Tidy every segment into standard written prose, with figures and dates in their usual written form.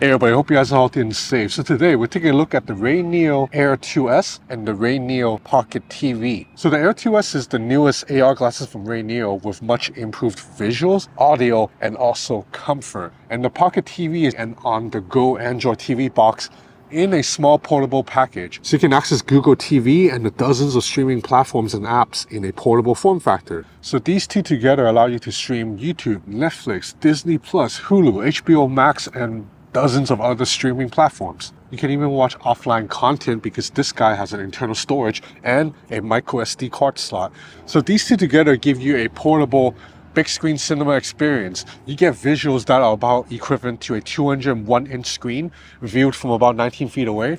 Hey everybody, hope you guys are healthy and safe. So today we're taking a look at the RayNeo Air 2S and the RayNeo Pocket TV. So the Air 2S is the newest AR glasses from RayNeo with much improved visuals, audio, and also comfort. And the Pocket TV is an on-the-go Android TV box in a small portable package. So you can access Google TV and the dozens of streaming platforms and apps in a portable form factor. So these two together allow you to stream YouTube, Netflix, Disney+, Hulu, HBO Max, and dozens of other streaming platforms. You can even watch offline content because this guy has an internal storage and a micro SD card slot. So these two together give you a portable big screen cinema experience. You get visuals that are about equivalent to a 201-inch screen viewed from about 19 feet away.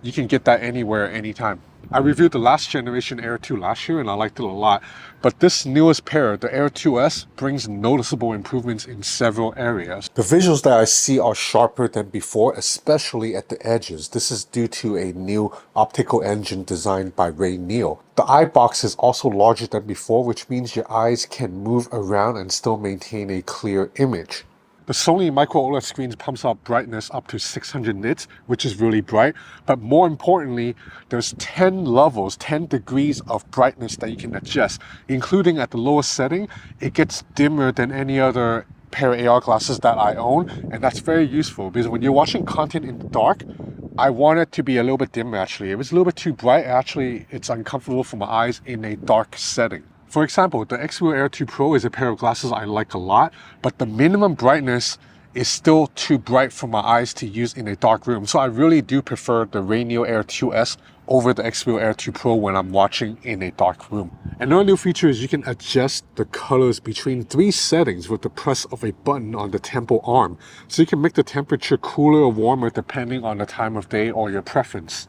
You can get that anywhere, anytime. I reviewed the last generation Air 2 last year and I liked it a lot, but this newest pair, the Air 2S, brings noticeable improvements in several areas. The visuals that I see are sharper than before, especially at the edges. This is due to a new optical engine designed by RayNeo. The eye box is also larger than before, which means your eyes can move around and still maintain a clear image. The Sony Micro OLED screens pumps out brightness up to 600 nits, which is really bright. But more importantly, there's 10 levels, 10 degrees of brightness that you can adjust, including at the lowest setting. It gets dimmer than any other pair of AR glasses that I own, and that's very useful because when you're watching content in the dark, I want it to be a little bit dimmer actually. If it's a little bit too bright, actually it's uncomfortable for my eyes in a dark setting. For example, the Xperia Air 2 Pro is a pair of glasses I like a lot, but the minimum brightness is still too bright for my eyes to use in a dark room. So I really do prefer the RayNeo Air 2S over the Xperia Air 2 Pro when I'm watching in a dark room. Another new feature is you can adjust the colors between 3 settings with the press of a button on the temple arm. So you can make the temperature cooler or warmer depending on the time of day or your preference.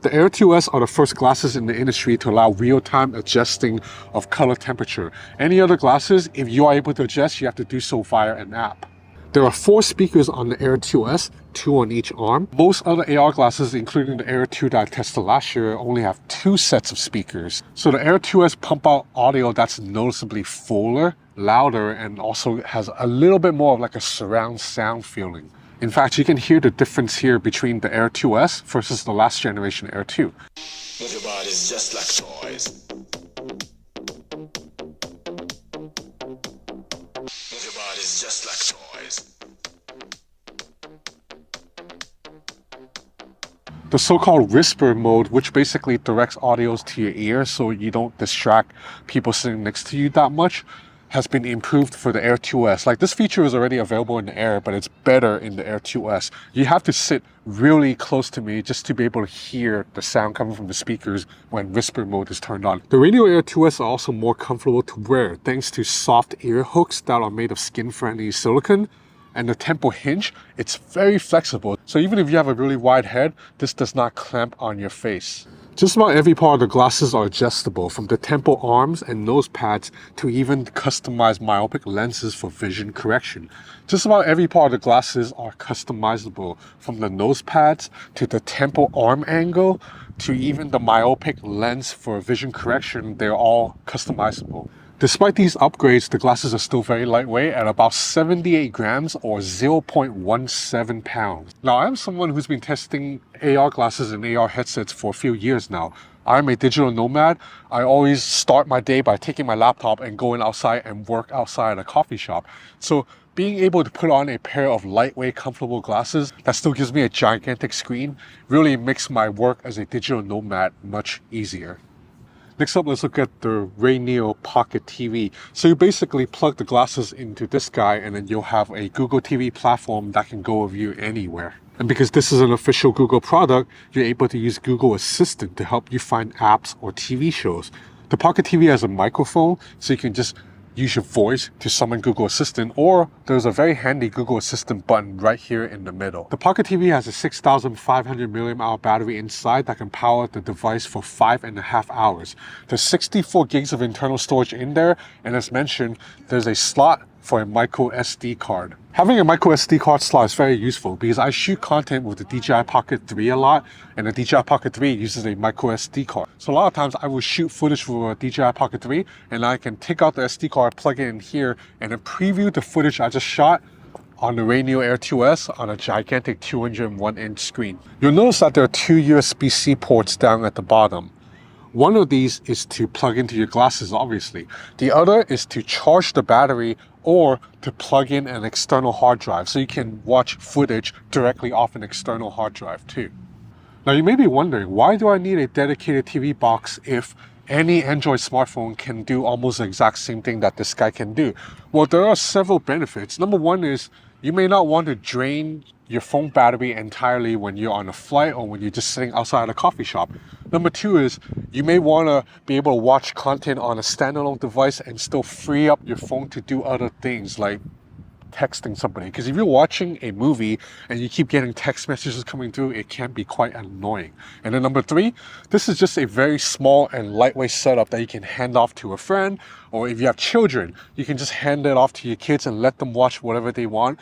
The Air 2S are the first glasses in the industry to allow real-time adjusting of color temperature. Any other glasses, if you are able to adjust, you have to do so via an app. There are 4 speakers on the Air 2S, 2 on each arm. Most other AR glasses, including the Air 2 that I tested last year, only have 2 sets of speakers. So the Air 2S pump out audio that's noticeably fuller, louder, and also has a little bit more of like a surround sound feeling. In fact, you can hear the difference here between the Air 2S versus the last generation Air 2. Move your bodies just like toys. Move your bodies just like toys. The so-called whisper mode, which basically directs audios to your ear so you don't distract people sitting next to you that much, has been improved for the Air 2S. Like, this feature is already available in the Air, but it's better in the Air 2S. You have to sit really close to me just to be able to hear the sound coming from the speakers when whisper mode is turned on. The RayNeo Air 2S are also more comfortable to wear thanks to soft ear hooks that are made of skin-friendly silicone. And the temple hinge, it's very flexible. So even if you have a really wide head, this does not clamp on your face. Just about every part of the glasses are adjustable, from the temple arms and nose pads to even customized myopic lenses for vision correction. Just about every part of the glasses are customizable, from the nose pads to the temple arm angle to even the myopic lens for vision correction. They're all customizable. Despite these upgrades, the glasses are still very lightweight at about 78 grams or 0.17 pounds. Now, I'm someone who's been testing AR glasses and AR headsets for a few years now. I'm a digital nomad. I always start my day by taking my laptop and going outside and work outside at a coffee shop. So being able to put on a pair of lightweight, comfortable glasses that still gives me a gigantic screen really makes my work as a digital nomad much easier. Next up, let's look at the RayNeo Pocket TV. So you basically plug the glasses into this guy and then you'll have a Google TV platform that can go with you anywhere. And because this is an official Google product, you're able to use Google Assistant to help you find apps or TV shows. The Pocket TV has a microphone, so you can just use your voice to summon Google Assistant, or there's a very handy Google Assistant button right here in the middle. The Pocket TV has a 6,500 mAh battery inside that can power the device for 5.5 hours. There's 64 gigs of internal storage in there, and as mentioned, there's a slot for a micro SD card. Having a micro SD card slot is very useful because I shoot content with the DJI Pocket 3 a lot, and the DJI Pocket 3 uses a micro SD card. So a lot of times I will shoot footage with a DJI Pocket 3 and I can take out the SD card, plug it in here, and then preview the footage I just shot on the RayNeo Air 2S on a gigantic 201-inch screen. You'll notice that there are two USB-C ports down at the bottom. One of these is to plug into your glasses, obviously. The other is to charge the battery or to plug in an external hard drive so you can watch footage directly off an external hard drive too. Now you may be wondering, why do I need a dedicated TV box if any Android smartphone can do almost the exact same thing that this guy can do? Well, there are several benefits. Number one is you may not want to drain your phone battery entirely when you're on a flight or when you're just sitting outside a coffee shop. Number two is you may want to be able to watch content on a standalone device and still free up your phone to do other things like texting somebody, because if you're watching a movie and you keep getting text messages coming through, it can be quite annoying. And then number three, this is just a very small and lightweight setup that you can hand off to a friend, or if you have children, you can just hand it off to your kids and let them watch whatever they want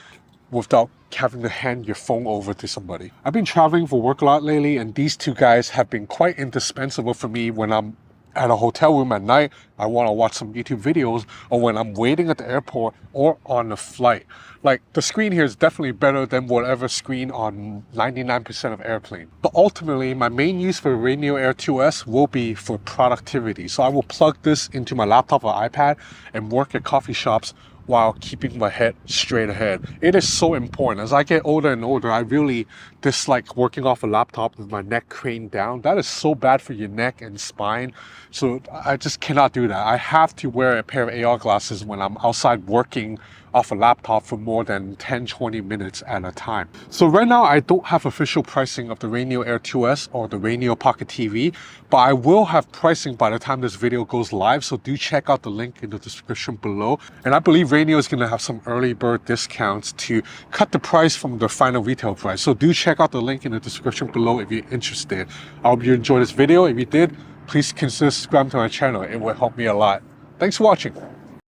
without having to hand your phone over to somebody. I've been traveling for work a lot lately, and these two guys have been quite indispensable for me when I'm at a hotel room at night, I want to watch some YouTube videos, or when I'm waiting at the airport or on a flight. Like, the screen here is definitely better than whatever screen on 99% of airplane. But ultimately, my main use for RayNeo Air 2S will be for productivity. So I will plug this into my laptop or iPad and work at coffee shops while keeping my head straight ahead. It is so important. As I get older and older, I really dislike working off a laptop with my neck craned down. That is so bad for your neck and spine. So I just cannot do that. I have to wear a pair of AR glasses when I'm outside working off a laptop for more than 10-20 minutes at a time. So right now I don't have official pricing of the RayNeo Air 2S or the RayNeo Pocket TV, but I will have pricing by the time this video goes live, so do check out the link in the description below. And I believe RayNeo is going to have some early bird discounts to cut the price from the final retail price. So do check out the link in the description below if you're interested. I hope you enjoyed this video. If you did, please consider subscribing to my channel. It will help me a lot. Thanks for watching.